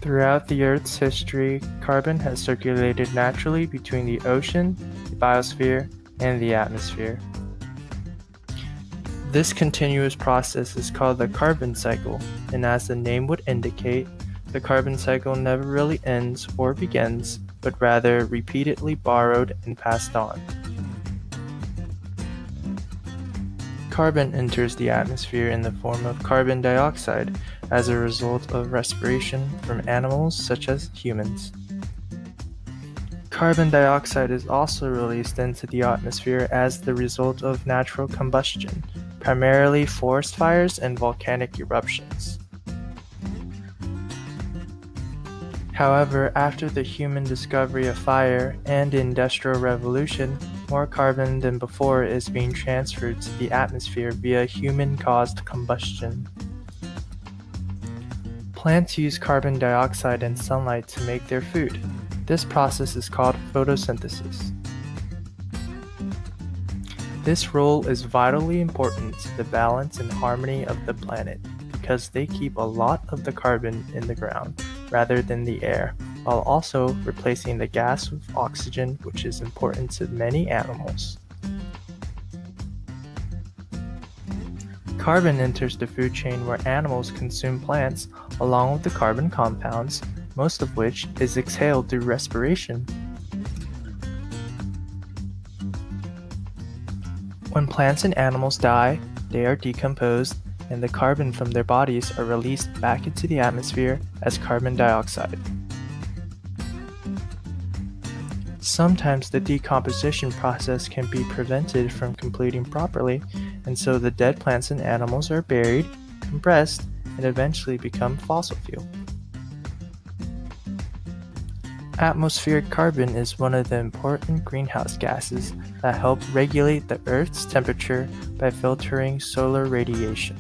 Throughout the Earth's history, carbon has circulated naturally between the ocean, the biosphere, and the atmosphere. This continuous process is called the carbon cycle, and as the name would indicate, the carbon cycle never really ends or begins, but rather repeatedly borrowed and passed on. Carbon enters the atmosphere in the form of carbon dioxide as a result of respiration from animals such as humans. Carbon dioxide is also released into the atmosphere as the result of natural combustion, primarily forest fires and volcanic eruptions. However, after the human discovery of fire and the Industrial Revolution, more carbon than before is being transferred to the atmosphere via human-caused combustion. Plants use carbon dioxide and sunlight to make their food. This process is called photosynthesis. This role is vitally important to the balance and harmony of the planet because they keep a lot of the carbon in the ground rather than the air, while also replacing the gas with oxygen, which is important to many animals. Carbon enters the food chain where animals consume plants along with the carbon compounds, most of which is exhaled through respiration. When plants and animals die, they are decomposed, and the carbon from their bodies are released back into the atmosphere as carbon dioxide. Sometimes the decomposition process can be prevented from completing properly, and so the dead plants and animals are buried, compressed, and eventually become fossil fuel. Atmospheric carbon is one of the important greenhouse gases that help regulate the Earth's temperature by filtering solar radiation.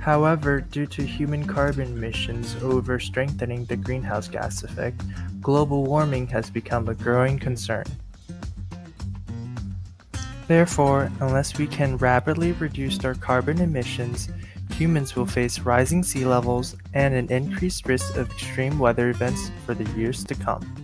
However, due to human carbon emissions over-strengthening the greenhouse gas effect, global warming has become a growing concern. Therefore, unless we can rapidly reduce our carbon emissions, humans will face rising sea levels and an increased risk of extreme weather events for the years to come.